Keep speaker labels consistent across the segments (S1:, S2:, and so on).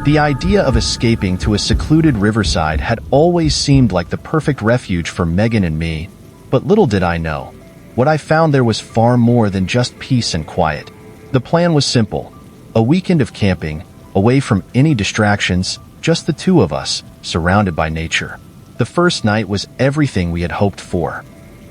S1: The idea of escaping to a secluded riverside had always seemed like the perfect refuge for Megan and me, but little did I know. What I found there was far more than just peace and quiet. The plan was simple: a weekend of camping, away from any distractions, just the two of us, surrounded by nature. The first night was everything we had hoped for.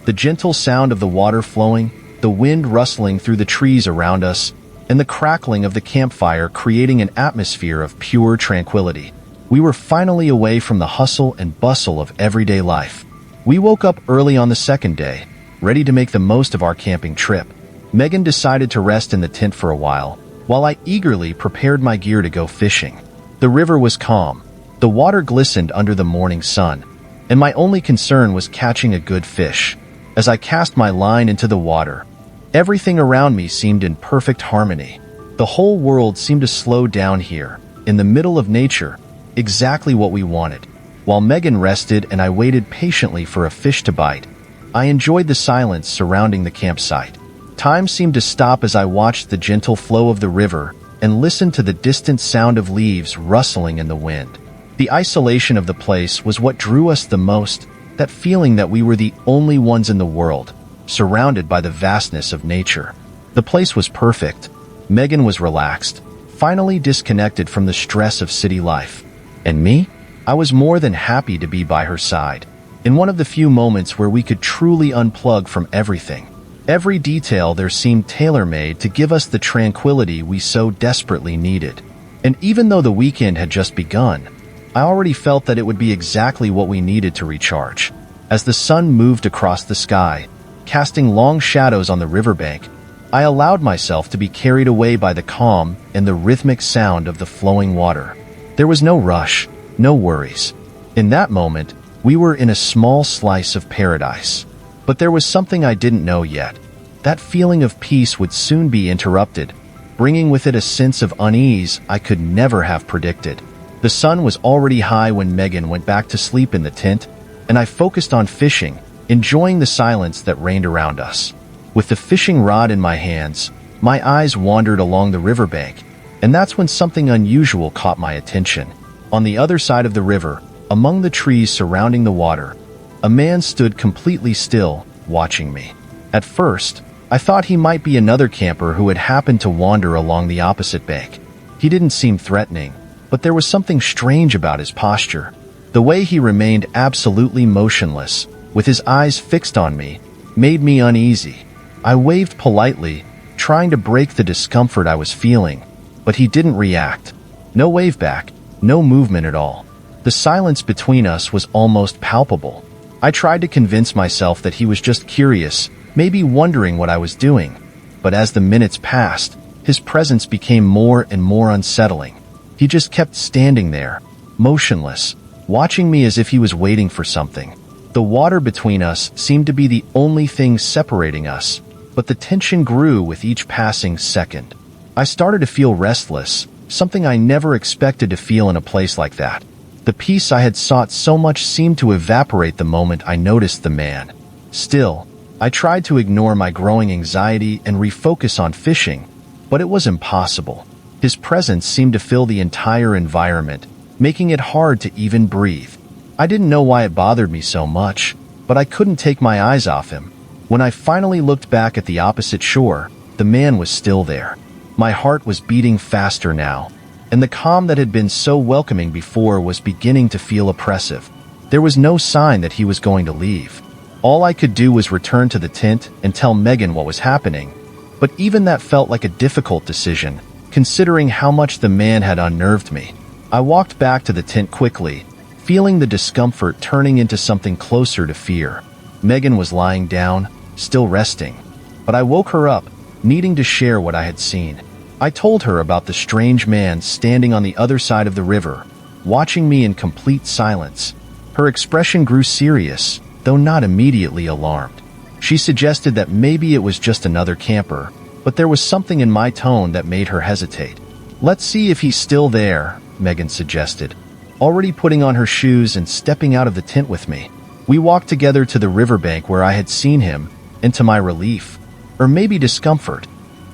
S1: The gentle sound of the water flowing, the wind rustling through the trees around us, and the crackling of the campfire creating an atmosphere of pure tranquility. We were finally away from the hustle and bustle of everyday life. We woke up early on the second day, ready to make the most of our camping trip. Megan decided to rest in the tent for a while I eagerly prepared my gear to go fishing. The river was calm, the water glistened under the morning sun, and my only concern was catching a good fish. As I cast my line into the water, everything around me seemed in perfect harmony. The whole world seemed to slow down here, in the middle of nature, exactly what we wanted. While Megan rested and I waited patiently for a fish to bite, I enjoyed the silence surrounding the campsite. Time seemed to stop as I watched the gentle flow of the river and listened to the distant sound of leaves rustling in the wind. The isolation of the place was what drew us the most, that feeling that we were the only ones in the world, surrounded by the vastness of nature. The place was perfect. Megan was relaxed, finally disconnected from the stress of city life. And me? I was more than happy to be by her side, in one of the few moments where we could truly unplug from everything. Every detail there seemed tailor-made to give us the tranquility we so desperately needed. And even though the weekend had just begun, I already felt that it would be exactly what we needed to recharge. As the sun moved across the sky, casting long shadows on the riverbank, I allowed myself to be carried away by the calm and the rhythmic sound of the flowing water. There was no rush, no worries. In that moment, we were in a small slice of paradise. But there was something I didn't know yet. That feeling of peace would soon be interrupted, bringing with it a sense of unease I could never have predicted. The sun was already high when Megan went back to sleep in the tent, and I focused on fishing, enjoying the silence that reigned around us. With the fishing rod in my hands, my eyes wandered along the riverbank, and that's when something unusual caught my attention. On the other side of the river, among the trees surrounding the water, a man stood completely still, watching me. At first, I thought he might be another camper who had happened to wander along the opposite bank. He didn't seem threatening, but there was something strange about his posture. The way he remained absolutely motionless, with his eyes fixed on me, made me uneasy. I waved politely, trying to break the discomfort I was feeling, but he didn't react. No wave back, no movement at all. The silence between us was almost palpable. I tried to convince myself that he was just curious, maybe wondering what I was doing. But as the minutes passed, his presence became more and more unsettling. He just kept standing there, motionless, watching me as if he was waiting for something. The water between us seemed to be the only thing separating us, but the tension grew with each passing second. I started to feel restless, something I never expected to feel in a place like that. The peace I had sought so much seemed to evaporate the moment I noticed the man. Still, I tried to ignore my growing anxiety and refocus on fishing, but it was impossible. His presence seemed to fill the entire environment, making it hard to even breathe. I didn't know why it bothered me so much, but I couldn't take my eyes off him. When I finally looked back at the opposite shore, the man was still there. My heart was beating faster now, and the calm that had been so welcoming before was beginning to feel oppressive. There was no sign that he was going to leave. All I could do was return to the tent and tell Megan what was happening, but even that felt like a difficult decision, considering how much the man had unnerved me. I walked back to the tent quickly, feeling the discomfort turning into something closer to fear. Megan was lying down, still resting, but I woke her up, needing to share what I had seen. I told her about the strange man standing on the other side of the river, watching me in complete silence. Her expression grew serious, though not immediately alarmed. She suggested that maybe it was just another camper, but there was something in my tone that made her hesitate. "Let's see if he's still there," Megan suggested, already putting on her shoes and stepping out of the tent with me. We walked together to the riverbank where I had seen him, and to my relief, or maybe discomfort,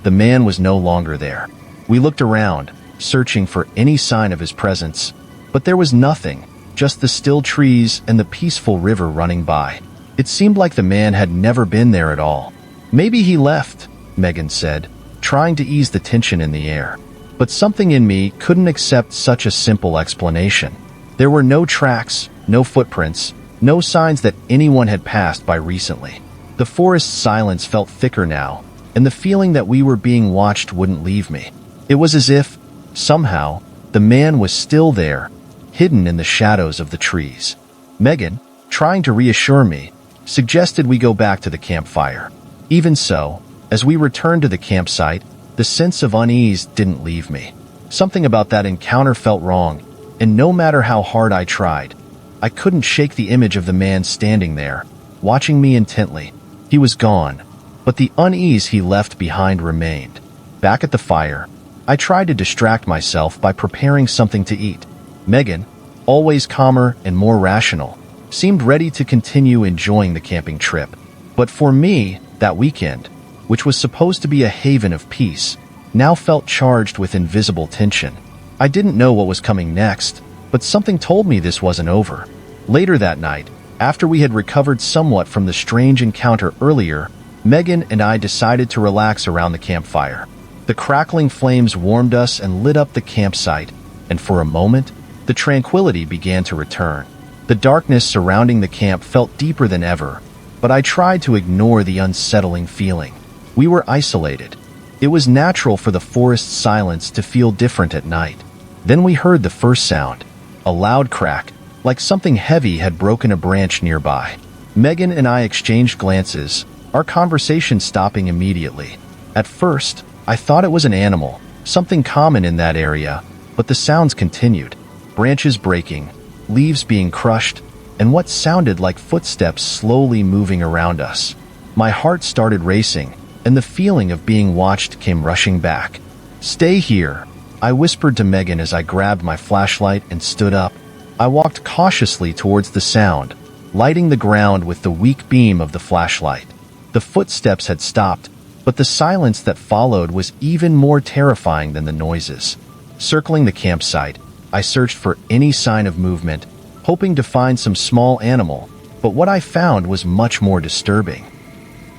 S1: the man was no longer there. We looked around, searching for any sign of his presence. But there was nothing, just the still trees and the peaceful river running by. It seemed like the man had never been there at all. "Maybe he left," Megan said, trying to ease the tension in the air. But something in me couldn't accept such a simple explanation. There were no tracks, no footprints, no signs that anyone had passed by recently. The forest's silence felt thicker now, and the feeling that we were being watched wouldn't leave me. It was as if, somehow, the man was still there, hidden in the shadows of the trees. Megan, trying to reassure me, suggested we go back to the campfire. Even so, as we returned to the campsite, the sense of unease didn't leave me. Something about that encounter felt wrong, and no matter how hard I tried, I couldn't shake the image of the man standing there, watching me intently. He was gone, but the unease he left behind remained. Back at the fire, I tried to distract myself by preparing something to eat. Megan, always calmer and more rational, seemed ready to continue enjoying the camping trip. But for me, that weekend, which was supposed to be a haven of peace, now felt charged with invisible tension. I didn't know what was coming next, but something told me this wasn't over. Later that night, after we had recovered somewhat from the strange encounter earlier, Megan and I decided to relax around the campfire. The crackling flames warmed us and lit up the campsite, and for a moment, the tranquility began to return. The darkness surrounding the camp felt deeper than ever, but I tried to ignore the unsettling feeling. We were isolated. It was natural for the forest's silence to feel different at night. Then we heard the first sound, a loud crack, like something heavy had broken a branch nearby. Megan and I exchanged glances, our conversation stopping immediately. At first, I thought it was an animal, something common in that area, but the sounds continued. Branches breaking, leaves being crushed, and what sounded like footsteps slowly moving around us. My heart started racing, and the feeling of being watched came rushing back. "Stay here," I whispered to Megan as I grabbed my flashlight and stood up. I walked cautiously towards the sound, lighting the ground with the weak beam of the flashlight. The footsteps had stopped, but the silence that followed was even more terrifying than the noises. Circling the campsite, I searched for any sign of movement, hoping to find some small animal, but what I found was much more disturbing.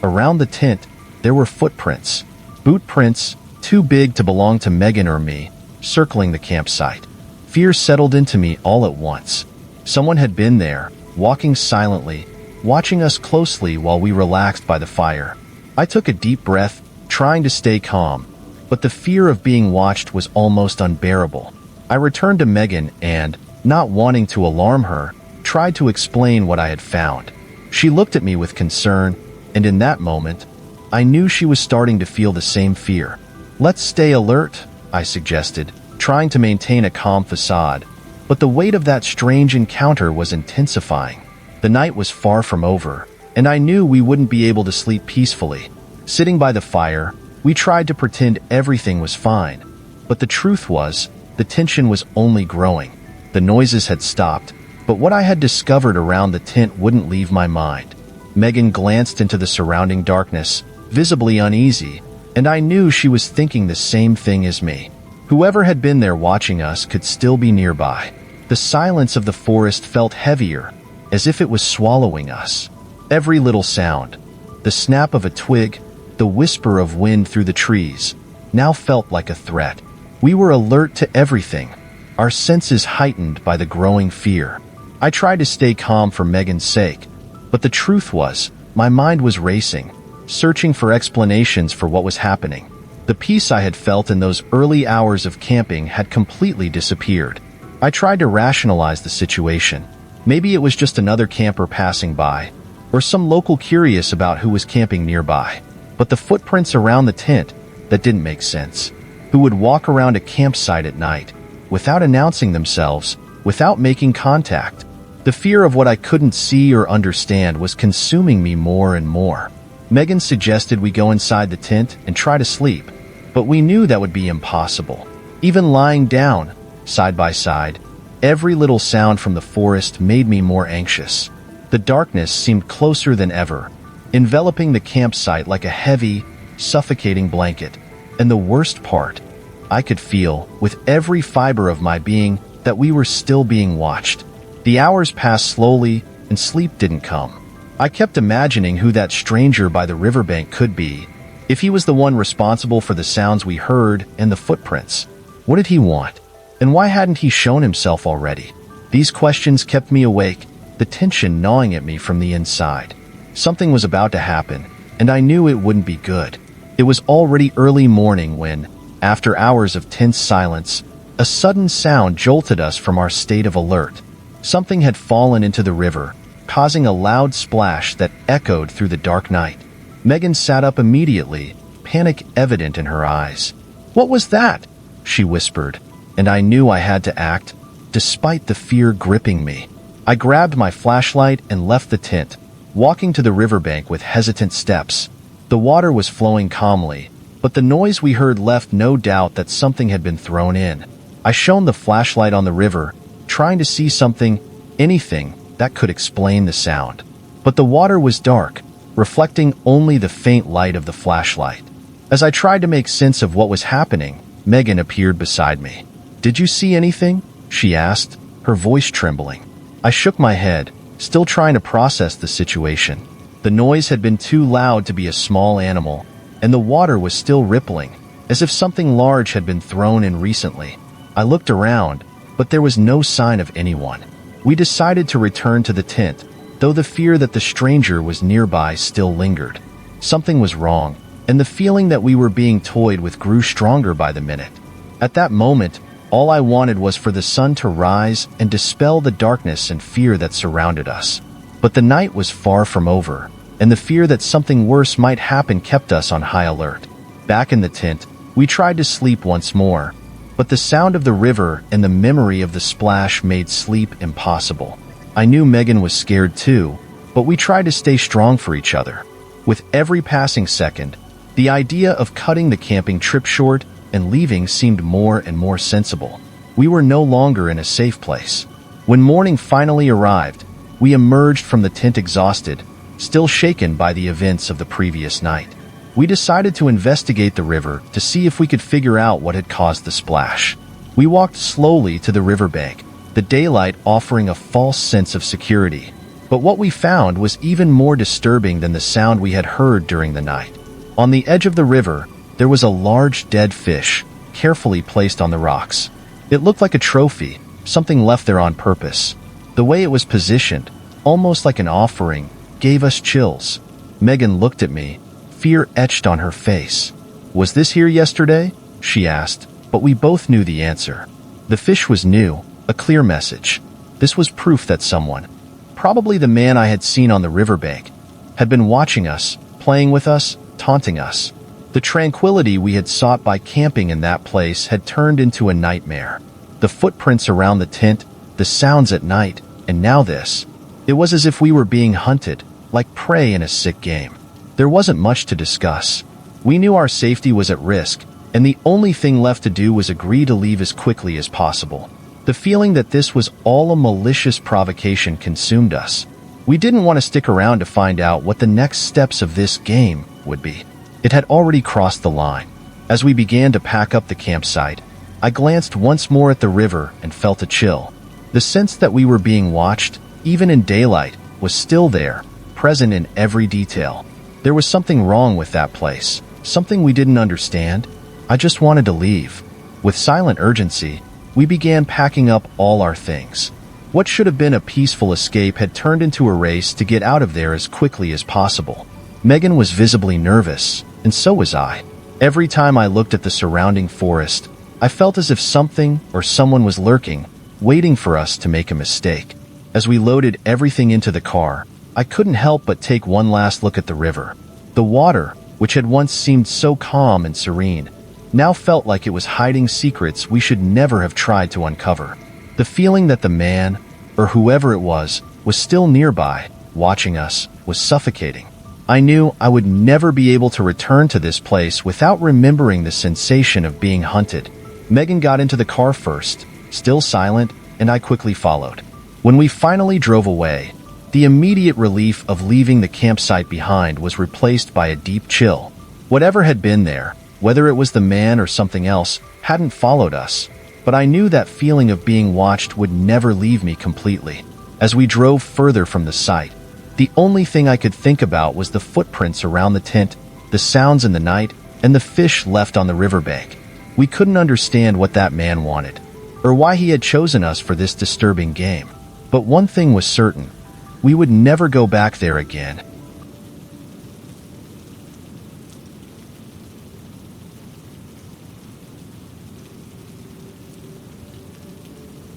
S1: Around the tent, there were footprints, boot prints, too big to belong to Megan or me, circling the campsite. Fear settled into me all at once. Someone had been there, walking silently, watching us closely while we relaxed by the fire. I took a deep breath, trying to stay calm, but the fear of being watched was almost unbearable. I returned to Megan and, not wanting to alarm her, tried to explain what I had found. She looked at me with concern, and in that moment, I knew she was starting to feel the same fear. "Let's stay alert," I suggested, trying to maintain a calm facade, but the weight of that strange encounter was intensifying. The night was far from over, and I knew we wouldn't be able to sleep peacefully. Sitting by the fire, we tried to pretend everything was fine, but the truth was, the tension was only growing. The noises had stopped, but what I had discovered around the tent wouldn't leave my mind. Megan glanced into the surrounding darkness, visibly uneasy, and I knew she was thinking the same thing as me. Whoever had been there watching us could still be nearby. The silence of the forest felt heavier, as if it was swallowing us. Every little sound, the snap of a twig, the whisper of wind through the trees, now felt like a threat. We were alert to everything, our senses heightened by the growing fear. I tried to stay calm for Megan's sake, but the truth was, my mind was racing, searching for explanations for what was happening. The peace I had felt in those early hours of camping had completely disappeared. I tried to rationalize the situation. Maybe it was just another camper passing by, or some local curious about who was camping nearby. But the footprints around the tent, that didn't make sense. Who would walk around a campsite at night, without announcing themselves, without making contact? The fear of what I couldn't see or understand was consuming me more and more. Megan suggested we go inside the tent and try to sleep, but we knew that would be impossible. Even lying down, side by side, every little sound from the forest made me more anxious. The darkness seemed closer than ever, enveloping the campsite like a heavy, suffocating blanket. And the worst part, I could feel, with every fiber of my being, that we were still being watched. The hours passed slowly, and sleep didn't come. I kept imagining who that stranger by the riverbank could be, if he was the one responsible for the sounds we heard and the footprints. What did he want? And why hadn't he shown himself already? These questions kept me awake, the tension gnawing at me from the inside. Something was about to happen, and I knew it wouldn't be good. It was already early morning when, after hours of tense silence, a sudden sound jolted us from our state of alert. Something had fallen into the river, causing a loud splash that echoed through the dark night. Megan sat up immediately, panic evident in her eyes. "What was that?" she whispered, and I knew I had to act, despite the fear gripping me. I grabbed my flashlight and left the tent, walking to the riverbank with hesitant steps. The water was flowing calmly, but the noise we heard left no doubt that something had been thrown in. I shone the flashlight on the river, trying to see something, anything, that could explain the sound. But the water was dark, reflecting only the faint light of the flashlight. As I tried to make sense of what was happening, Megan appeared beside me. "Did you see anything?" she asked, her voice trembling. I shook my head, still trying to process the situation. The noise had been too loud to be a small animal, and the water was still rippling, as if something large had been thrown in recently. I looked around, but there was no sign of anyone. We decided to return to the tent, though the fear that the stranger was nearby still lingered. Something was wrong, and the feeling that we were being toyed with grew stronger by the minute. At that moment, all I wanted was for the sun to rise and dispel the darkness and fear that surrounded us. But the night was far from over, and the fear that something worse might happen kept us on high alert. Back in the tent, we tried to sleep once more, but the sound of the river and the memory of the splash made sleep impossible. I knew Megan was scared too, but we tried to stay strong for each other. With every passing second, the idea of cutting the camping trip short and leaving seemed more and more sensible. We were no longer in a safe place. When morning finally arrived, we emerged from the tent exhausted, still shaken by the events of the previous night. We decided to investigate the river to see if we could figure out what had caused the splash. We walked slowly to the riverbank, the daylight offering a false sense of security. But what we found was even more disturbing than the sound we had heard during the night. On the edge of the river, there was a large dead fish, carefully placed on the rocks. It looked like a trophy, something left there on purpose. The way it was positioned, almost like an offering, gave us chills. Megan looked at me, fear etched on her face. "Was this here yesterday?" she asked, but we both knew the answer. The fish was new, a clear message. This was proof that someone, probably the man I had seen on the riverbank, had been watching us, playing with us, taunting us. The tranquility we had sought by camping in that place had turned into a nightmare. The footprints around the tent, the sounds at night, and now this. It was as if we were being hunted, like prey in a sick game. There wasn't much to discuss. We knew our safety was at risk, and the only thing left to do was agree to leave as quickly as possible. The feeling that this was all a malicious provocation consumed us. We didn't want to stick around to find out what the next steps of this game would be. It had already crossed the line. As we began to pack up the campsite, I glanced once more at the river and felt a chill. The sense that we were being watched, even in daylight, was still there, present in every detail. There was something wrong with that place, something we didn't understand. I just wanted to leave. With silent urgency, we began packing up all our things. What should have been a peaceful escape had turned into a race to get out of there as quickly as possible. Megan was visibly nervous, and so was I. Every time I looked at the surrounding forest, I felt as if something or someone was lurking, waiting for us to make a mistake. As we loaded everything into the car, I couldn't help but take one last look at the river. The water, which had once seemed so calm and serene, now felt like it was hiding secrets we should never have tried to uncover. The feeling that the man, or whoever it was still nearby, watching us, was suffocating. I knew I would never be able to return to this place without remembering the sensation of being hunted. Megan got into the car first, still silent, and I quickly followed. When we finally drove away, the immediate relief of leaving the campsite behind was replaced by a deep chill. Whatever had been there, Whether it was the man or something else, hadn't followed us, but I knew that feeling of being watched would never leave me completely. As we drove further from the site, the only thing I could think about was the footprints around the tent, the sounds in the night, and the fish left on the riverbank. We couldn't understand what that man wanted, or why he had chosen us for this disturbing game. But one thing was certain: we would never go back there again.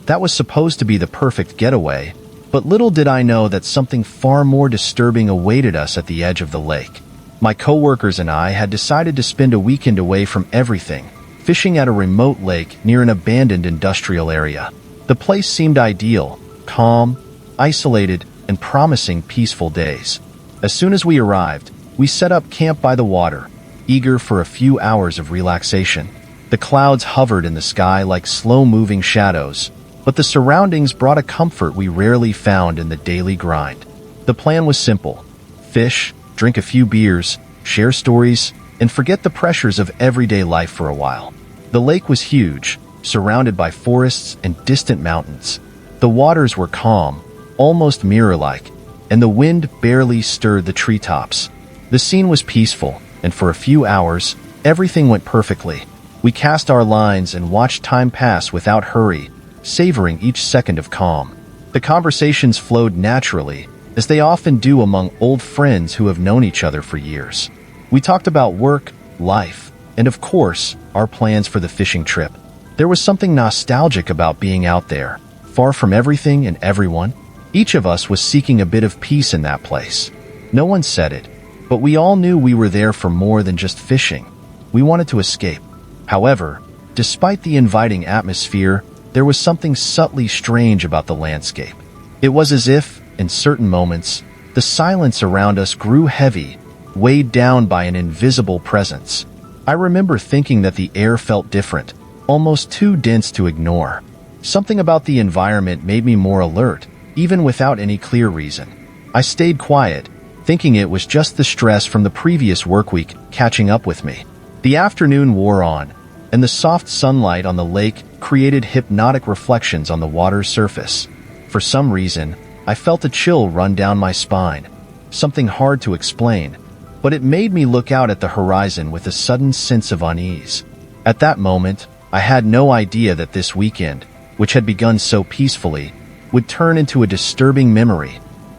S1: That was supposed to be the perfect getaway, but little did I know that something far more disturbing awaited us at the edge of the lake. My coworkers and I had decided to spend a weekend away from everything, fishing at a remote lake near an abandoned industrial area. The place seemed ideal, calm, isolated, and promising peaceful days. As soon as we arrived, we set up camp by the water, eager for a few hours of relaxation. The clouds hovered in the sky like slow-moving shadows, but the surroundings brought a comfort we rarely found in the daily grind. The plan was simple: fish, drink a few beers, share stories, and forget the pressures of everyday life for a while. The lake was huge, surrounded by forests and distant mountains. The waters were calm, almost mirror-like, and the wind barely stirred the treetops. The scene was peaceful, and for a few hours, everything went perfectly. We cast our lines and watched time pass without hurry, savoring each second of calm. The conversations flowed naturally, as they often do among old friends who have known each other for years. We talked about work, life, and of course, our plans for the fishing trip. There was something nostalgic about being out there, far from everything and everyone. Each of us was seeking a bit of peace in that place. No one said it, but we all knew we were there for more than just fishing. We wanted to escape. However, despite the inviting atmosphere, there was something subtly strange about the landscape. It was as if, in certain moments, the silence around us grew heavy, weighed down by an invisible presence. I remember thinking that the air felt different, almost too dense to ignore. Something about the environment made me more alert, even without any clear reason. I stayed quiet, thinking it was just the stress from the previous work week catching up with me. The afternoon wore on, and the soft sunlight on the lake created hypnotic reflections on the water's surface. For some reason, I felt a chill run down my spine, something hard to explain, but it made me look out at the horizon with a sudden sense of unease. At that moment, I had no idea that this weekend, which had begun so peacefully, would turn into a disturbing memory,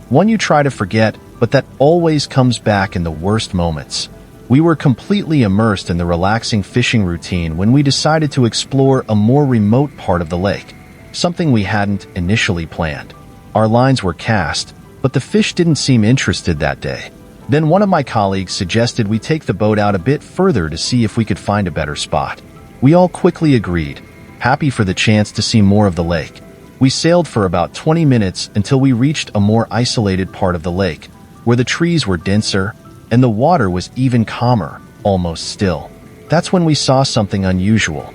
S1: one you try to forget, but that always comes back in the worst moments. We were completely immersed in the relaxing fishing routine when we decided to explore a more remote part of the lake, something we hadn't initially planned. Our lines were cast, but the fish didn't seem interested that day. Then one of my colleagues suggested we take the boat out a bit further to see if we could find a better spot. We all quickly agreed, happy for the chance to see more of the lake. We sailed for about 20 minutes until we reached a more isolated part of the lake, where the trees were denser and the water was even calmer, almost still. That's when we saw something unusual.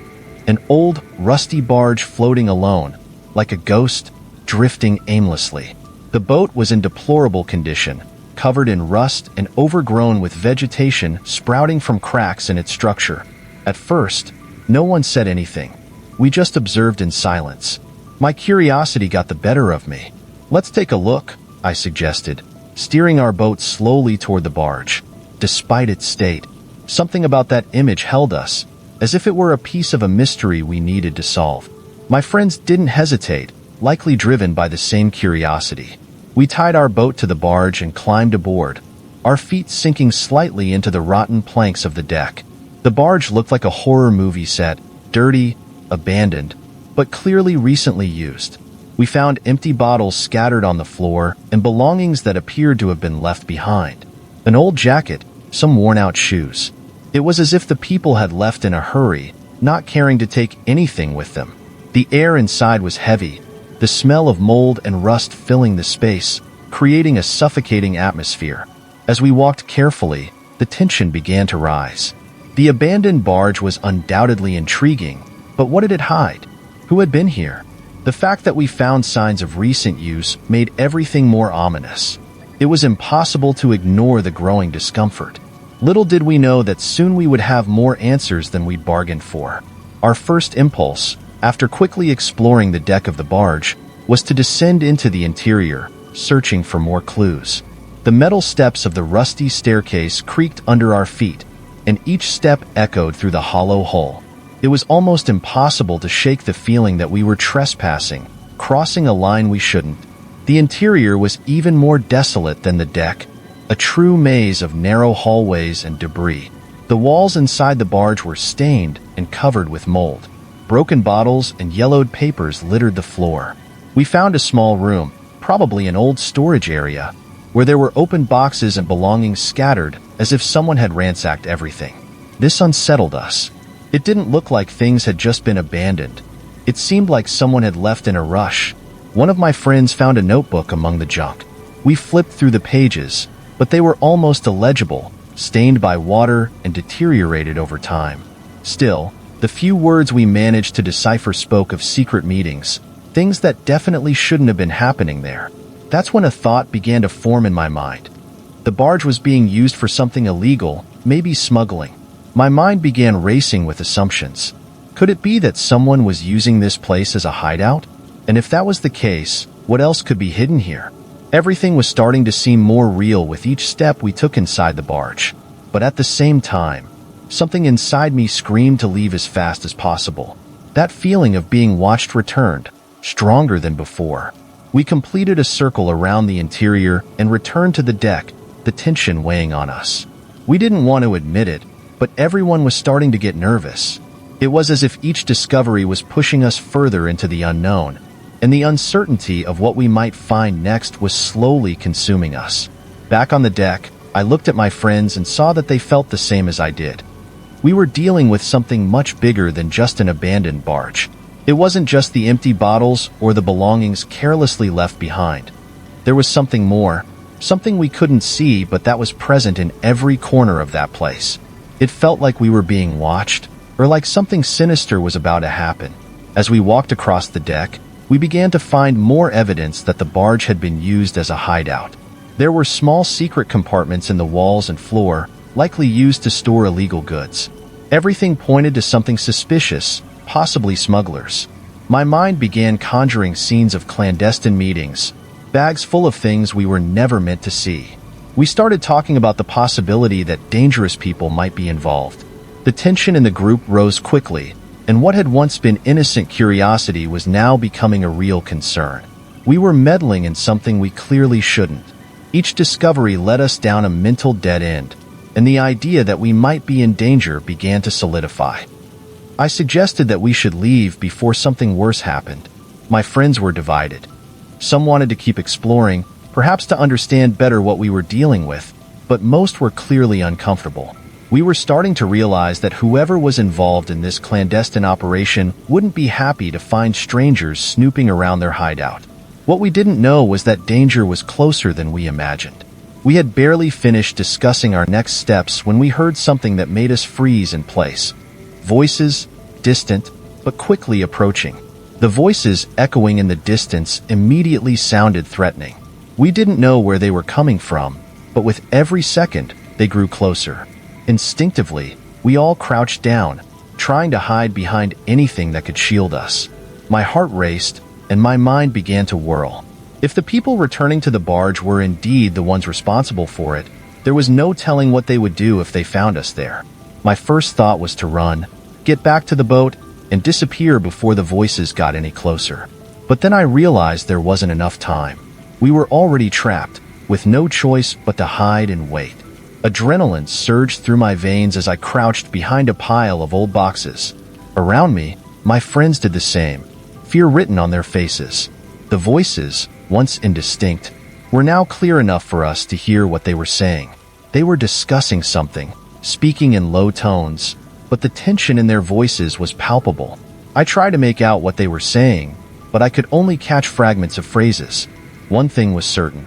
S1: An old, rusty barge floating alone, like a ghost, drifting aimlessly. The boat was in deplorable condition, covered in rust and overgrown with vegetation sprouting from cracks in its structure. At first, no one said anything. We just observed in silence. My curiosity got the better of me. "Let's take a look," I suggested, steering our boat slowly toward the barge. Despite its state, something about that image held us, as if it were a piece of a mystery we needed to solve. My friends didn't hesitate, likely driven by the same curiosity. We tied our boat to the barge and climbed aboard, our feet sinking slightly into the rotten planks of the deck. The barge looked like a horror movie set, dirty, abandoned, but clearly recently used. We found empty bottles scattered on the floor and belongings that appeared to have been left behind. An old jacket, some worn-out shoes. It was as if the people had left in a hurry, not caring to take anything with them. The air inside was heavy, the smell of mold and rust filling the space, creating a suffocating atmosphere. As we walked carefully, the tension began to rise. The abandoned barge was undoubtedly intriguing, but what did it hide? Who had been here? The fact that we found signs of recent use made everything more ominous. It was impossible to ignore the growing discomfort. Little did we know that soon we would have more answers than we'd bargained for. Our first impulse, after quickly exploring the deck of the barge, was to descend into the interior, searching for more clues. The metal steps of the rusty staircase creaked under our feet, and each step echoed through the hollow hull. It was almost impossible to shake the feeling that we were trespassing, crossing a line we shouldn't. The interior was even more desolate than the deck, a true maze of narrow hallways and debris. The walls inside the barge were stained and covered with mold. Broken bottles and yellowed papers littered the floor. We found a small room, probably an old storage area, where there were open boxes and belongings scattered as if someone had ransacked everything. This unsettled us. It didn't look like things had just been abandoned. It seemed like someone had left in a rush. One of my friends found a notebook among the junk. We flipped through the pages, but they were almost illegible, stained by water and deteriorated over time. Still, the few words we managed to decipher spoke of secret meetings, things that definitely shouldn't have been happening there. That's when a thought began to form in my mind. The barge was being used for something illegal, maybe smuggling. My mind began racing with assumptions. Could it be that someone was using this place as a hideout? And if that was the case, what else could be hidden here? Everything was starting to seem more real with each step we took inside the barge. But at the same time, something inside me screamed to leave as fast as possible. That feeling of being watched returned, stronger than before. We completed a circle around the interior and returned to the deck, the tension weighing on us. We didn't want to admit it, but everyone was starting to get nervous. It was as if each discovery was pushing us further into the unknown, and the uncertainty of what we might find next was slowly consuming us. Back on the deck, I looked at my friends and saw that they felt the same as I did. We were dealing with something much bigger than just an abandoned barge. It wasn't just the empty bottles or the belongings carelessly left behind. There was something more, something we couldn't see but that was present in every corner of that place. It felt like we were being watched, or like something sinister was about to happen. As we walked across the deck, we began to find more evidence that the barge had been used as a hideout. There were small secret compartments in the walls and floor, likely used to store illegal goods. Everything pointed to something suspicious, possibly smugglers. My mind began conjuring scenes of clandestine meetings, bags full of things we were never meant to see. We started talking about the possibility that dangerous people might be involved. The tension in the group rose quickly, and what had once been innocent curiosity was now becoming a real concern. We were meddling in something we clearly shouldn't. Each discovery led us down a mental dead end, and the idea that we might be in danger began to solidify. I suggested that we should leave before something worse happened. My friends were divided. Some wanted to keep exploring, perhaps to understand better what we were dealing with, but most were clearly uncomfortable. We were starting to realize that whoever was involved in this clandestine operation wouldn't be happy to find strangers snooping around their hideout. What we didn't know was that danger was closer than we imagined. We had barely finished discussing our next steps when we heard something that made us freeze in place. Voices, distant, but quickly approaching. The voices echoing in the distance immediately sounded threatening. We didn't know where they were coming from, but with every second, they grew closer. Instinctively, we all crouched down, trying to hide behind anything that could shield us. My heart raced, and my mind began to whirl. If the people returning to the barge were indeed the ones responsible for it, there was no telling what they would do if they found us there. My first thought was to run, get back to the boat, and disappear before the voices got any closer. But then I realized there wasn't enough time. We were already trapped, with no choice but to hide and wait. Adrenaline surged through my veins as I crouched behind a pile of old boxes. Around me, my friends did the same, fear written on their faces. The voices, once indistinct, were now clear enough for us to hear what they were saying. They were discussing something, speaking in low tones, but the tension in their voices was palpable. I tried to make out what they were saying, but I could only catch fragments of phrases. One thing was certain.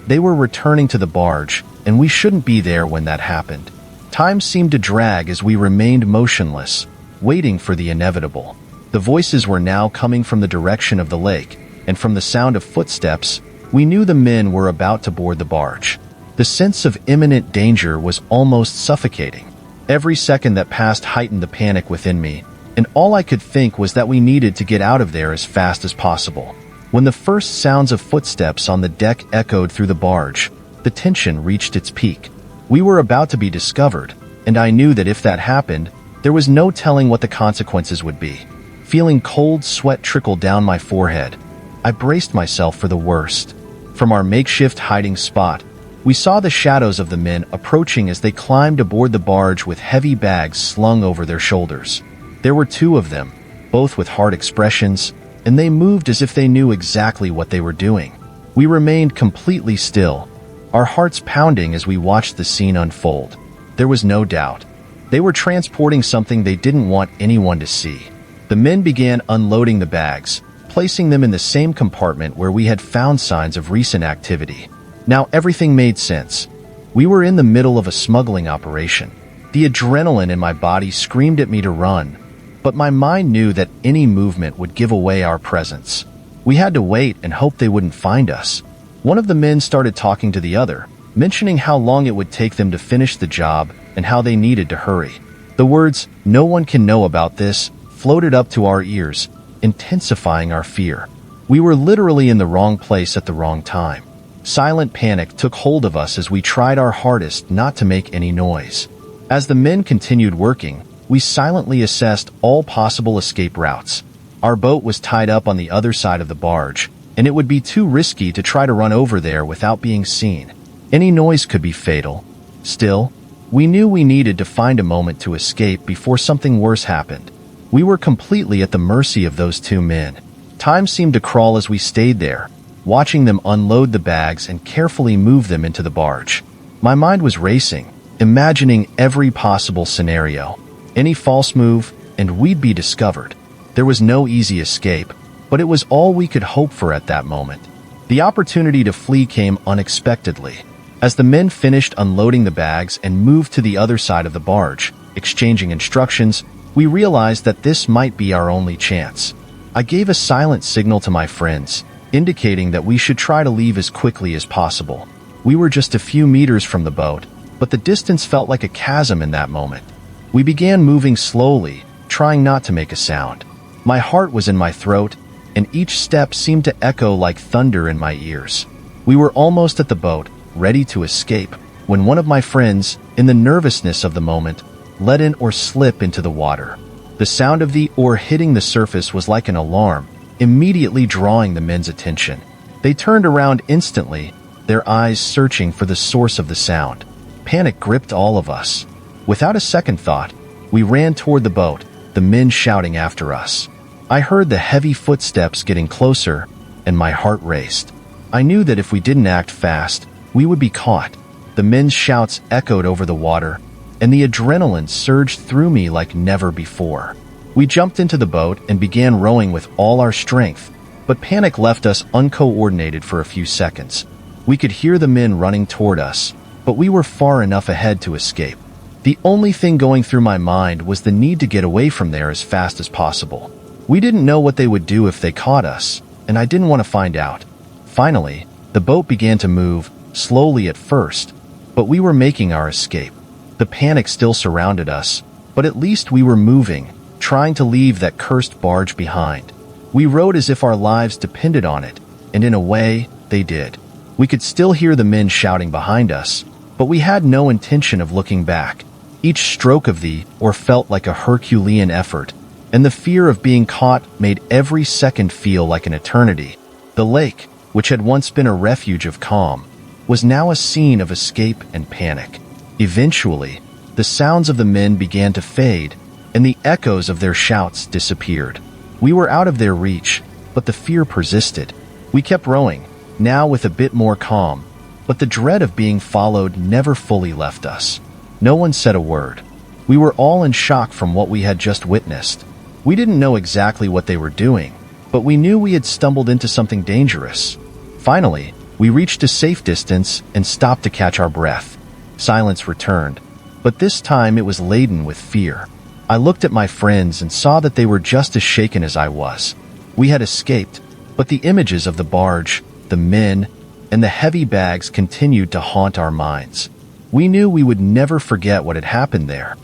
S1: They were returning to the barge, and we shouldn't be there when that happened. Time seemed to drag as we remained motionless, waiting for the inevitable. The voices were now coming from the direction of the lake, and from the sound of footsteps, we knew the men were about to board the barge. The sense of imminent danger was almost suffocating. Every second that passed heightened the panic within me, and all I could think was that we needed to get out of there as fast as possible. When the first sounds of footsteps on the deck echoed through the barge, the tension reached its peak. We were about to be discovered, and I knew that if that happened, there was no telling what the consequences would be. Feeling cold sweat trickle down my forehead, I braced myself for the worst. From our makeshift hiding spot, we saw the shadows of the men approaching as they climbed aboard the barge with heavy bags slung over their shoulders. There were two of them, both with hard expressions, and they moved as if they knew exactly what they were doing. We remained completely still, our hearts pounding as we watched the scene unfold. There was no doubt. They were transporting something they didn't want anyone to see. The men began unloading the bags, placing them in the same compartment where we had found signs of recent activity. Now everything made sense. We were in the middle of a smuggling operation. The adrenaline in my body screamed at me to run, but my mind knew that any movement would give away our presence. We had to wait and hope they wouldn't find us. One of the men started talking to the other, mentioning how long it would take them to finish the job and how they needed to hurry. The words, "No one can know about this," floated up to our ears, intensifying our fear. We were literally in the wrong place at the wrong time. Silent panic took hold of us as we tried our hardest not to make any noise. As the men continued working, we silently assessed all possible escape routes. Our boat was tied up on the other side of the barge, and it would be too risky to try to run over there without being seen. Any noise could be fatal. Still, we knew we needed to find a moment to escape before something worse happened. We were completely at the mercy of those two men. Time seemed to crawl as we stayed there, watching them unload the bags and carefully move them into the barge. My mind was racing, imagining every possible scenario. Any false move, and we'd be discovered. There was no easy escape, but it was all we could hope for at that moment. The opportunity to flee came unexpectedly. As the men finished unloading the bags and moved to the other side of the barge, exchanging instructions, we realized that this might be our only chance. I gave a silent signal to my friends, indicating that we should try to leave as quickly as possible. We were just a few meters from the boat, but the distance felt like a chasm in that moment. We began moving slowly, trying not to make a sound. My heart was in my throat, and each step seemed to echo like thunder in my ears. We were almost at the boat, ready to escape, when one of my friends, in the nervousness of the moment, let in or slip into the water. The sound of the oar hitting the surface was like an alarm, immediately drawing the men's attention. They turned around instantly, their eyes searching for the source of the sound. Panic gripped all of us. Without a second thought, we ran toward the boat, the men shouting after us. I heard the heavy footsteps getting closer, and my heart raced. I knew that if we didn't act fast, we would be caught. The men's shouts echoed over the water, and the adrenaline surged through me like never before. We jumped into the boat and began rowing with all our strength, but panic left us uncoordinated for a few seconds. We could hear the men running toward us, but we were far enough ahead to escape. The only thing going through my mind was the need to get away from there as fast as possible. We didn't know what they would do if they caught us, and I didn't want to find out. Finally, the boat began to move, slowly at first, but we were making our escape. The panic still surrounded us, but at least we were moving, trying to leave that cursed barge behind. We rowed as if our lives depended on it, and in a way, they did. We could still hear the men shouting behind us, but we had no intention of looking back. Each stroke of the oar felt like a Herculean effort, and the fear of being caught made every second feel like an eternity. The lake, which had once been a refuge of calm, was now a scene of escape and panic. Eventually, the sounds of the men began to fade, and the echoes of their shouts disappeared. We were out of their reach, but the fear persisted. We kept rowing, now with a bit more calm, but the dread of being followed never fully left us. No one said a word. We were all in shock from what we had just witnessed. We didn't know exactly what they were doing, but we knew we had stumbled into something dangerous. Finally, we reached a safe distance and stopped to catch our breath. Silence returned, but this time it was laden with fear. I looked at my friends and saw that they were just as shaken as I was. We had escaped, but the images of the barge, the men, and the heavy bags continued to haunt our minds. We knew we would never forget what had happened there.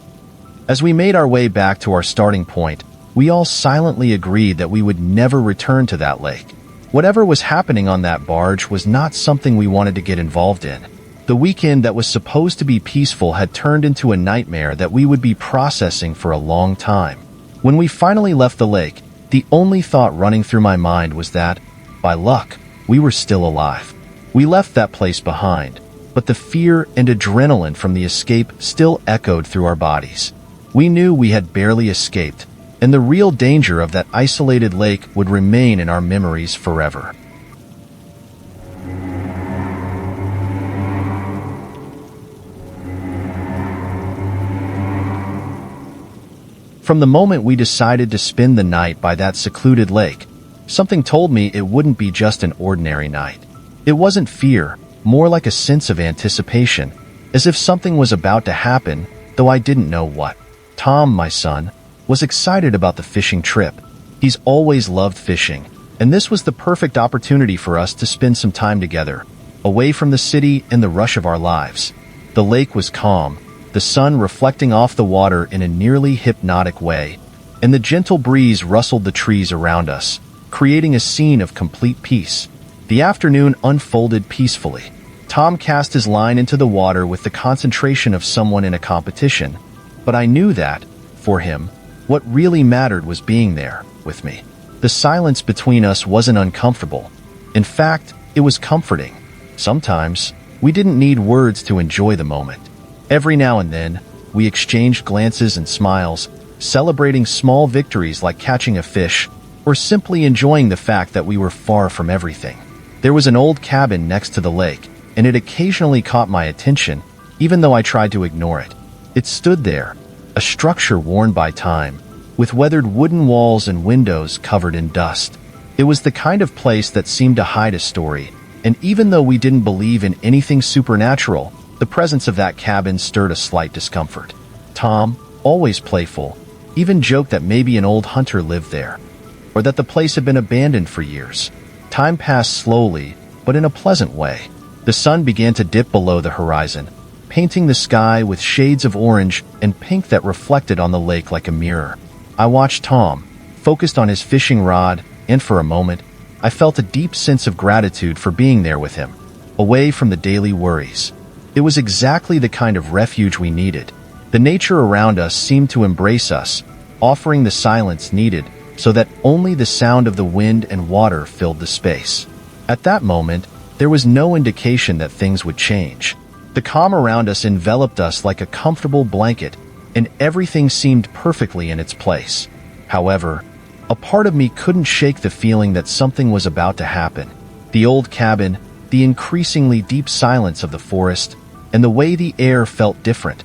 S1: As we made our way back to our starting point, we all silently agreed that we would never return to that lake. Whatever was happening on that barge was not something we wanted to get involved in. The weekend that was supposed to be peaceful had turned into a nightmare that we would be processing for a long time. When we finally left the lake, the only thought running through my mind was that, by luck, we were still alive. We left that place behind, but the fear and adrenaline from the escape still echoed through our bodies. We knew we had barely escaped, and the real danger of that isolated lake would remain in our memories forever. From the moment we decided to spend the night by that secluded lake, something told me it wouldn't be just an ordinary night. It wasn't fear, more like a sense of anticipation, as if something was about to happen, though I didn't know what. Tom, my son, was excited about the fishing trip. He's always loved fishing, and this was the perfect opportunity for us to spend some time together, away from the city and the rush of our lives. The lake was calm, the sun reflecting off the water in a nearly hypnotic way, and the gentle breeze rustled the trees around us, creating a scene of complete peace. The afternoon unfolded peacefully. Tom cast his line into the water with the concentration of someone in a competition, but I knew that, for him, what really mattered was being there, with me. The silence between us wasn't uncomfortable. In fact, it was comforting. Sometimes, we didn't need words to enjoy the moment. Every now and then, we exchanged glances and smiles, celebrating small victories like catching a fish, or simply enjoying the fact that we were far from everything. There was an old cabin next to the lake, and it occasionally caught my attention, even though I tried to ignore it. It stood there, a structure worn by time, with weathered wooden walls and windows covered in dust. It was the kind of place that seemed to hide a story, and even though we didn't believe in anything supernatural, the presence of that cabin stirred a slight discomfort. Tom, always playful, even joked that maybe an old hunter lived there, or that the place had been abandoned for years. Time passed slowly, but in a pleasant way. The sun began to dip below the horizon, painting the sky with shades of orange and pink that reflected on the lake like a mirror. I watched Tom, focused on his fishing rod, and for a moment, I felt a deep sense of gratitude for being there with him, away from the daily worries. It was exactly the kind of refuge we needed. The nature around us seemed to embrace us, offering the silence needed so that only the sound of the wind and water filled the space. At that moment, there was no indication that things would change. The calm around us enveloped us like a comfortable blanket, and everything seemed perfectly in its place. However, a part of me couldn't shake the feeling that something was about to happen. The old cabin, the increasingly deep silence of the forest, and the way the air felt different.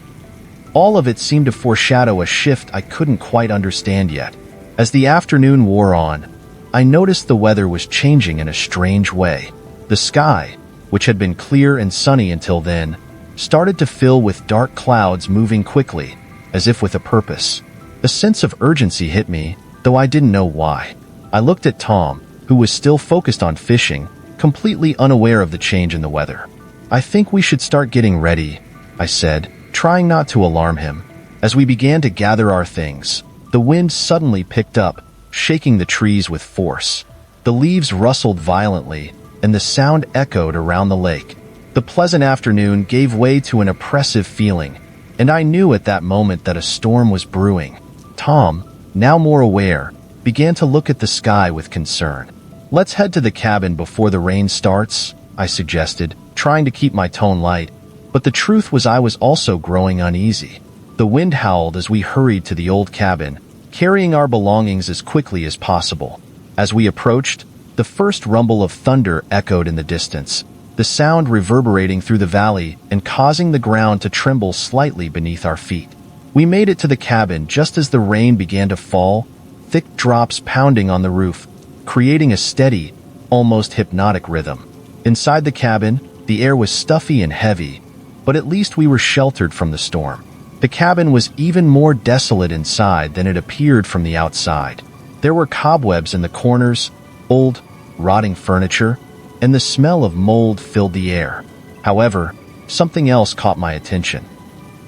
S1: All of it seemed to foreshadow a shift I couldn't quite understand yet. As the afternoon wore on, I noticed the weather was changing in a strange way. The sky, which had been clear and sunny until then, started to fill with dark clouds moving quickly, as if with a purpose. A sense of urgency hit me, though I didn't know why. I looked at Tom, who was still focused on fishing, completely unaware of the change in the weather. "I think we should start getting ready," I said, trying not to alarm him. As we began to gather our things, the wind suddenly picked up, shaking the trees with force. The leaves rustled violently, and the sound echoed around the lake. The pleasant afternoon gave way to an oppressive feeling, and I knew at that moment that a storm was brewing. Tom, now more aware, began to look at the sky with concern. "Let's head to the cabin before the rain starts," I suggested, trying to keep my tone light, but the truth was I was also growing uneasy. The wind howled as we hurried to the old cabin, carrying our belongings as quickly as possible. As we approached, the first rumble of thunder echoed in the distance, the sound reverberating through the valley and causing the ground to tremble slightly beneath our feet. We made it to the cabin just as the rain began to fall, thick drops pounding on the roof, creating a steady, almost hypnotic rhythm. Inside the cabin, the air was stuffy and heavy, but at least we were sheltered from the storm. The cabin was even more desolate inside than it appeared from the outside. There were cobwebs in the corners, old, rotting furniture, and the smell of mold filled the air. However, something else caught my attention.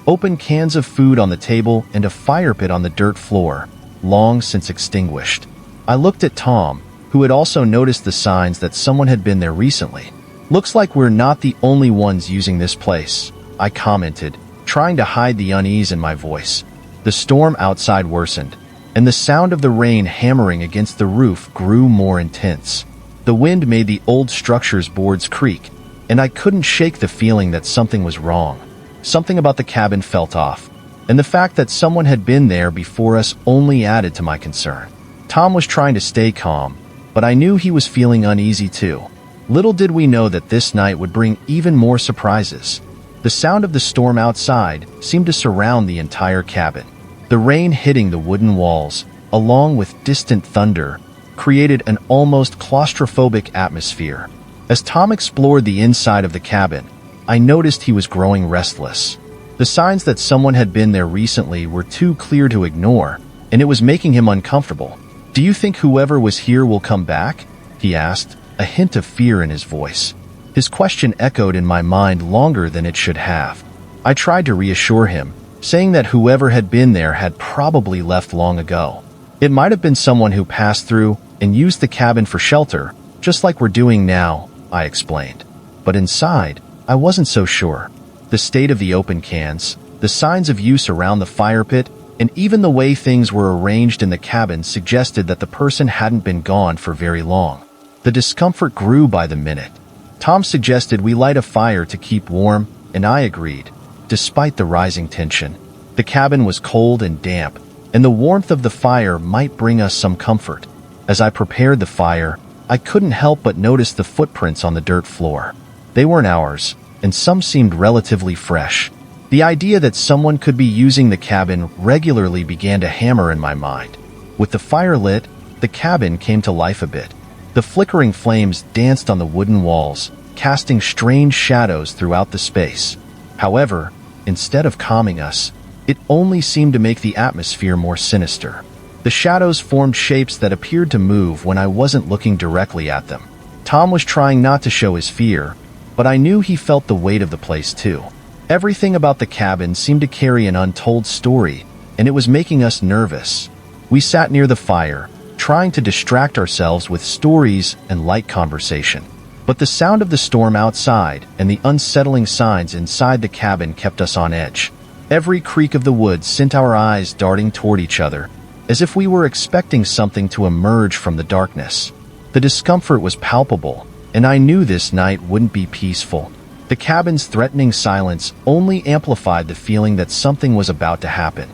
S1: Open cans of food on the table and a fire pit on the dirt floor, long since extinguished. I looked at Tom, who had also noticed the signs that someone had been there recently. "Looks like we're not the only ones using this place," I commented, trying to hide the unease in my voice. The storm outside worsened, and the sound of the rain hammering against the roof grew more intense. The wind made the old structure's boards creak, and I couldn't shake the feeling that something was wrong. Something about the cabin felt off, and the fact that someone had been there before us only added to my concern. Tom was trying to stay calm, but I knew he was feeling uneasy too. Little did we know that this night would bring even more surprises. The sound of the storm outside seemed to surround the entire cabin. The rain hitting the wooden walls, along with distant thunder, created an almost claustrophobic atmosphere. As Tom explored the inside of the cabin, I noticed he was growing restless. The signs that someone had been there recently were too clear to ignore, and it was making him uncomfortable. "Do you think whoever was here will come back?" he asked, a hint of fear in his voice. His question echoed in my mind longer than it should have. I tried to reassure him, saying that whoever had been there had probably left long ago. It might have been someone who passed through and used the cabin for shelter, just like we're doing now, I explained. But inside, I wasn't so sure. The state of the open cans, the signs of use around the fire pit, and even the way things were arranged in the cabin suggested that the person hadn't been gone for very long. The discomfort grew by the minute. Tom suggested we light a fire to keep warm, and I agreed. Despite the rising tension, the cabin was cold and damp, and the warmth of the fire might bring us some comfort. As I prepared the fire, I couldn't help but notice the footprints on the dirt floor. They weren't ours, and some seemed relatively fresh. The idea that someone could be using the cabin regularly began to hammer in my mind. With the fire lit, the cabin came to life a bit. The flickering flames danced on the wooden walls, casting strange shadows throughout the space. However, instead of calming us, it only seemed to make the atmosphere more sinister. The shadows formed shapes that appeared to move when I wasn't looking directly at them. Tom was trying not to show his fear, but I knew he felt the weight of the place too. Everything about the cabin seemed to carry an untold story, and it was making us nervous. We sat near the fire, trying to distract ourselves with stories and light conversation. But the sound of the storm outside and the unsettling signs inside the cabin kept us on edge. Every creak of the wood sent our eyes darting toward each other, as if we were expecting something to emerge from the darkness. The discomfort was palpable, and I knew this night wouldn't be peaceful. The cabin's threatening silence only amplified the feeling that something was about to happen.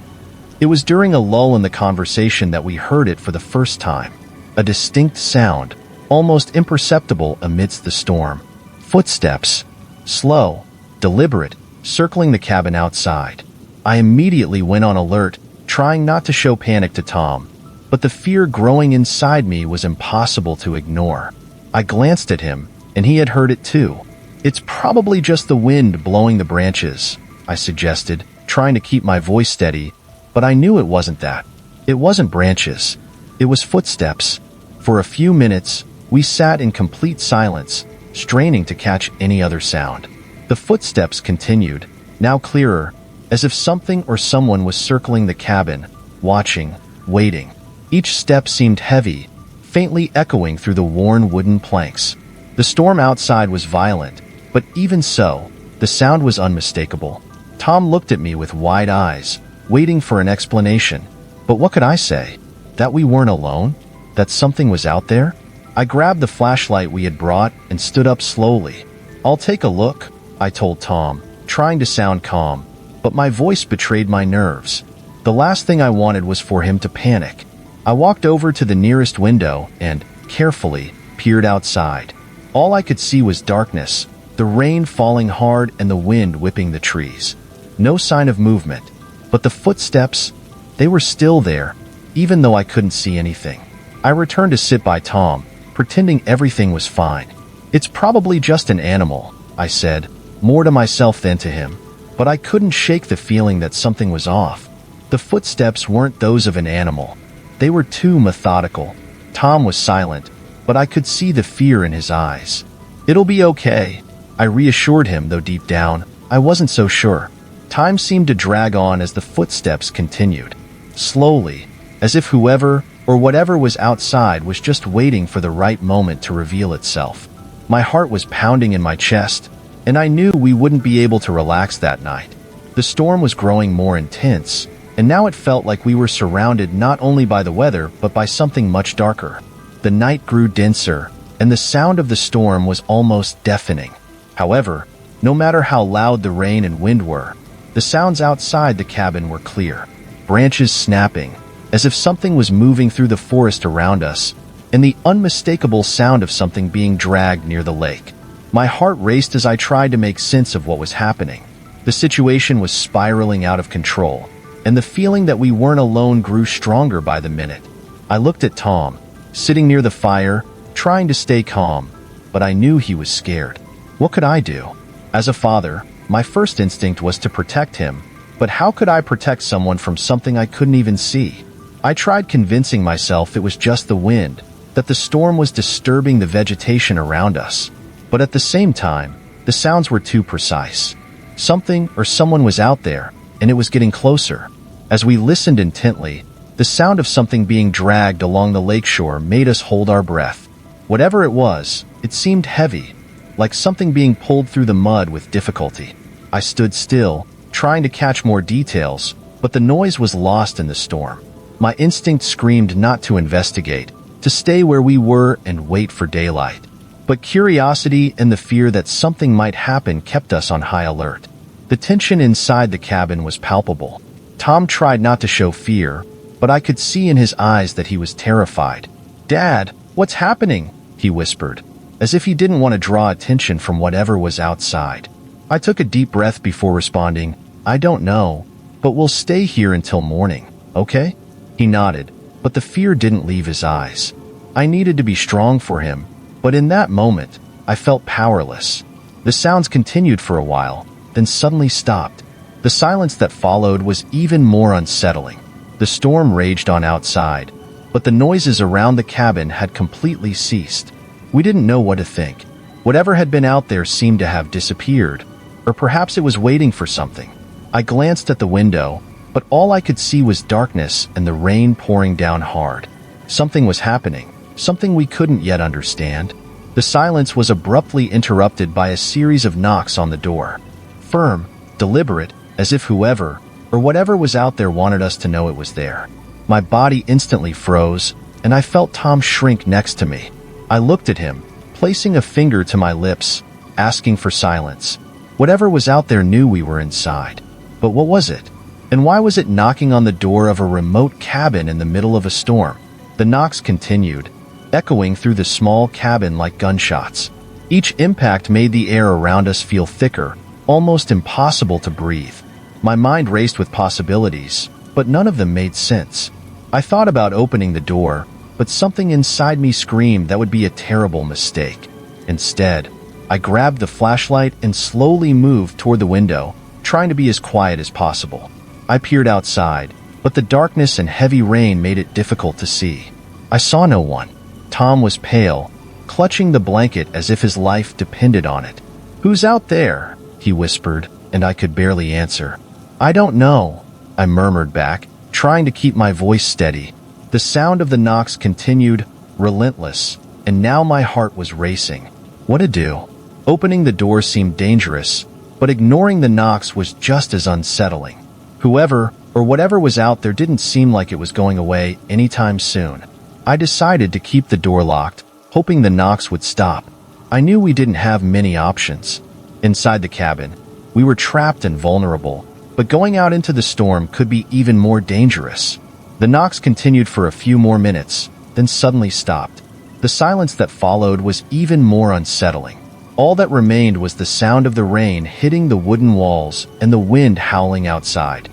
S1: It was during a lull in the conversation that we heard it for the first time. A distinct sound, almost imperceptible amidst the storm. Footsteps, slow, deliberate, circling the cabin outside. I immediately went on alert, trying not to show panic to Tom, but the fear growing inside me was impossible to ignore. I glanced at him, and he had heard it too. "It's probably just the wind blowing the branches," I suggested, trying to keep my voice steady, but I knew it wasn't that. It wasn't branches. It was footsteps. For a few minutes, we sat in complete silence, straining to catch any other sound. The footsteps continued, now clearer, as if something or someone was circling the cabin, watching, waiting. Each step seemed heavy, faintly echoing through the worn wooden planks. The storm outside was violent, but even so, the sound was unmistakable. Tom looked at me with wide eyes, waiting for an explanation. But what could I say? That we weren't alone? That something was out there? I grabbed the flashlight we had brought and stood up slowly. "I'll take a look," I told Tom, trying to sound calm, but my voice betrayed my nerves. The last thing I wanted was for him to panic. I walked over to the nearest window and, carefully, peered outside. All I could see was darkness, the rain falling hard and the wind whipping the trees. No sign of movement, but the footsteps, they were still there, even though I couldn't see anything. I returned to sit by Tom, pretending everything was fine. "It's probably just an animal," I said, more to myself than to him, but I couldn't shake the feeling that something was off. The footsteps weren't those of an animal. They were too methodical. Tom was silent, but I could see the fear in his eyes. "It'll be okay," I reassured him, though deep down, I wasn't so sure. Time seemed to drag on as the footsteps continued. Slowly, as if whoever or whatever was outside was just waiting for the right moment to reveal itself. My heart was pounding in my chest, and I knew we wouldn't be able to relax that night. The storm was growing more intense, and now it felt like we were surrounded not only by the weather but by something much darker. The night grew denser, and the sound of the storm was almost deafening. However, no matter how loud the rain and wind were, the sounds outside the cabin were clear. Branches snapping, as if something was moving through the forest around us, and the unmistakable sound of something being dragged near the lake. My heart raced as I tried to make sense of what was happening. The situation was spiraling out of control, and the feeling that we weren't alone grew stronger by the minute. I looked at Tom, sitting near the fire, trying to stay calm, but I knew he was scared. What could I do? As a father, my first instinct was to protect him, but how could I protect someone from something I couldn't even see? I tried convincing myself it was just the wind, that the storm was disturbing the vegetation around us. But at the same time, the sounds were too precise. Something or someone was out there, and it was getting closer. As we listened intently, the sound of something being dragged along the lakeshore made us hold our breath. Whatever it was, it seemed heavy, like something being pulled through the mud with difficulty. I stood still, trying to catch more details, but the noise was lost in the storm. My instinct screamed not to investigate, to stay where we were and wait for daylight. But curiosity and the fear that something might happen kept us on high alert. The tension inside the cabin was palpable. Tom tried not to show fear, but I could see in his eyes that he was terrified. "Dad, what's happening?" he whispered, as if he didn't want to draw attention from whatever was outside. I took a deep breath before responding, "I don't know, but we'll stay here until morning, okay?" He nodded, but the fear didn't leave his eyes. I needed to be strong for him, but in that moment, I felt powerless. The sounds continued for a while, then suddenly stopped. The silence that followed was even more unsettling. The storm raged on outside, but the noises around the cabin had completely ceased. We didn't know what to think. Whatever had been out there seemed to have disappeared, or perhaps it was waiting for something. I glanced at the window, but all I could see was darkness and the rain pouring down hard. Something was happening, something we couldn't yet understand. The silence was abruptly interrupted by a series of knocks on the door. Firm, deliberate, as if whoever or whatever was out there wanted us to know it was there. My body instantly froze, and I felt Tom shrink next to me. I looked at him, placing a finger to my lips, asking for silence. Whatever was out there knew we were inside. But what was it? And why was it knocking on the door of a remote cabin in the middle of a storm? The knocks continued, echoing through the small cabin like gunshots. Each impact made the air around us feel thicker, almost impossible to breathe. My mind raced with possibilities, but none of them made sense. I thought about opening the door, but something inside me screamed that would be a terrible mistake. Instead, I grabbed the flashlight and slowly moved toward the window, trying to be as quiet as possible. I peered outside, but the darkness and heavy rain made it difficult to see. I saw no one. Tom was pale, clutching the blanket as if his life depended on it. "Who's out there?" he whispered, and I could barely answer. "I don't know," I murmured back, trying to keep my voice steady. The sound of the knocks continued, relentless, and now my heart was racing. What to do? Opening the door seemed dangerous, but ignoring the knocks was just as unsettling. Whoever or whatever was out there didn't seem like it was going away anytime soon. I decided to keep the door locked, hoping the knocks would stop. I knew we didn't have many options. Inside the cabin, we were trapped and vulnerable, but going out into the storm could be even more dangerous. The knocks continued for a few more minutes, then suddenly stopped. The silence that followed was even more unsettling. All that remained was the sound of the rain hitting the wooden walls and the wind howling outside.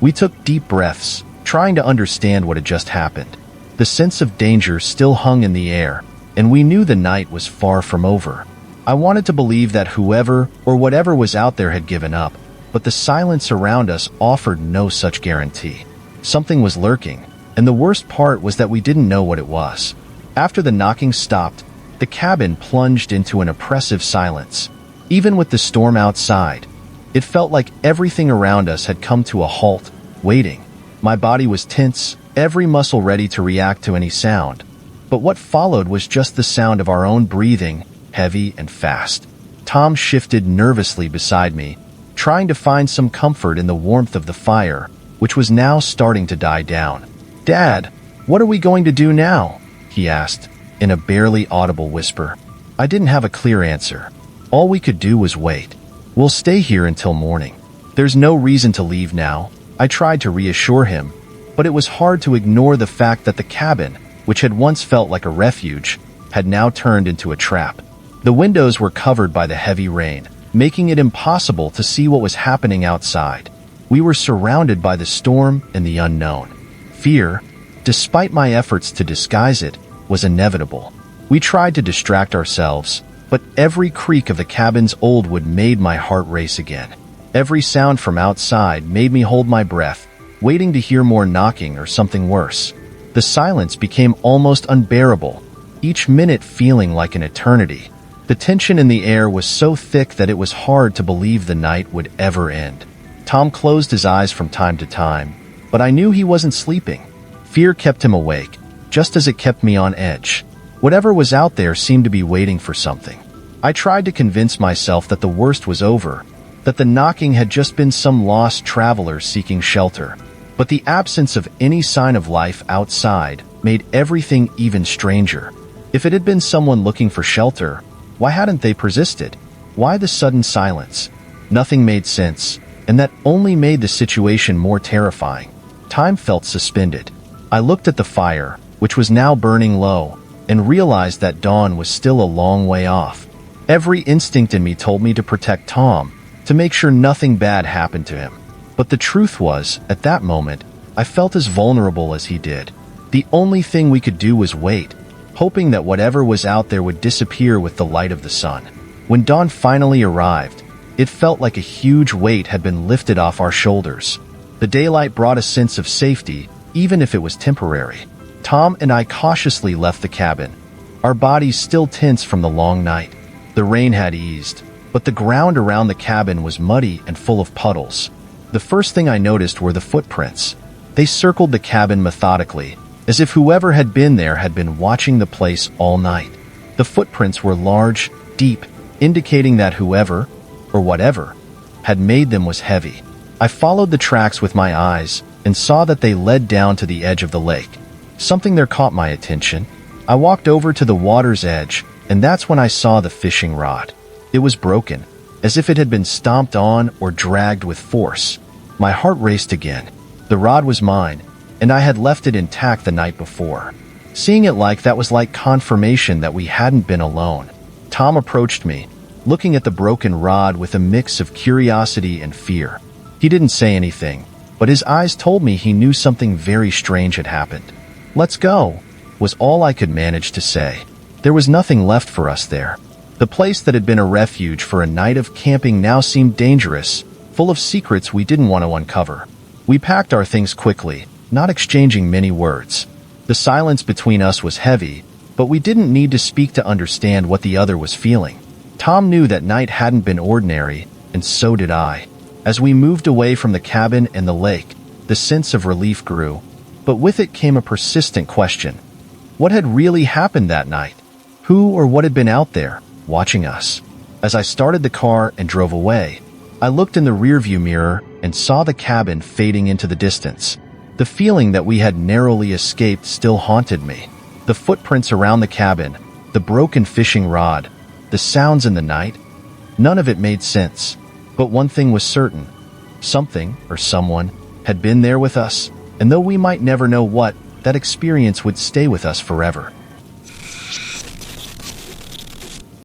S1: We took deep breaths, trying to understand what had just happened. The sense of danger still hung in the air, and we knew the night was far from over. I wanted to believe that whoever or whatever was out there had given up, but the silence around us offered no such guarantee. Something was lurking, and the worst part was that we didn't know what it was. After the knocking stopped, The cabin plunged into an oppressive silence. Even with the storm outside, it felt like everything around us had come to a halt, waiting. My body was tense, every muscle ready to react to any sound. But what followed was just the sound of our own breathing, heavy and fast. Tom shifted nervously beside me, trying to find some comfort in the warmth of the fire, which was now starting to die down. "Dad, what are we going to do now?" he asked, in a barely audible whisper. I didn't have a clear answer. All we could do was wait. "We'll stay here until morning. There's no reason to leave now," I tried to reassure him, but it was hard to ignore the fact that the cabin, which had once felt like a refuge, had now turned into a trap. The windows were covered by the heavy rain, making it impossible to see what was happening outside. We were surrounded by the storm and the unknown. Fear, despite my efforts to disguise it, was inevitable. We tried to distract ourselves, but every creak of the cabin's old wood made my heart race again. Every sound from outside made me hold my breath, waiting to hear more knocking or something worse. The silence became almost unbearable, each minute feeling like an eternity. The tension in the air was so thick that it was hard to believe the night would ever end. Tom closed his eyes from time to time, but I knew he wasn't sleeping. Fear kept him awake, just as it kept me on edge. Whatever was out there seemed to be waiting for something. I tried to convince myself that the worst was over, that the knocking had just been some lost traveler seeking shelter. But the absence of any sign of life outside made everything even stranger. If it had been someone looking for shelter, why hadn't they persisted? Why the sudden silence? Nothing made sense, and that only made the situation more terrifying. Time felt suspended. I looked at the fire, which was now burning low, and realized that dawn was still a long way off. Every instinct in me told me to protect Tom, to make sure nothing bad happened to him. But the truth was, at that moment, I felt as vulnerable as he did. The only thing we could do was wait, hoping that whatever was out there would disappear with the light of the sun. When dawn finally arrived, it felt like a huge weight had been lifted off our shoulders. The daylight brought a sense of safety, even if it was temporary. Tom and I cautiously left the cabin, our bodies still tense from the long night. The rain had eased, but the ground around the cabin was muddy and full of puddles. The first thing I noticed were the footprints. They circled the cabin methodically, as if whoever had been there had been watching the place all night. The footprints were large, deep, indicating that whoever, or whatever, had made them was heavy. I followed the tracks with my eyes and saw that they led down to the edge of the lake. Something there caught my attention. I walked over to the water's edge, and that's when I saw the fishing rod. It was broken, as if it had been stomped on or dragged with force. My heart raced again. The rod was mine, and I had left it intact the night before. Seeing it like that was like confirmation that we hadn't been alone. Tom approached me, looking at the broken rod with a mix of curiosity and fear. He didn't say anything, but his eyes told me he knew something very strange had happened. "Let's go," was all I could manage to say. There was nothing left for us there. The place that had been a refuge for a night of camping now seemed dangerous, full of secrets we didn't want to uncover. We packed our things quickly, not exchanging many words. The silence between us was heavy, but we didn't need to speak to understand what the other was feeling. Tom knew that night hadn't been ordinary, and so did I. As we moved away from the cabin and the lake, the sense of relief grew, but with it came a persistent question. What had really happened that night? Who or what had been out there, watching us? As I started the car and drove away, I looked in the rearview mirror and saw the cabin fading into the distance. The feeling that we had narrowly escaped still haunted me. The footprints around the cabin, the broken fishing rod, the sounds in the night, none of it made sense. But one thing was certain. Something, or someone, had been there with us, and though we might never know what, that experience would stay with us forever.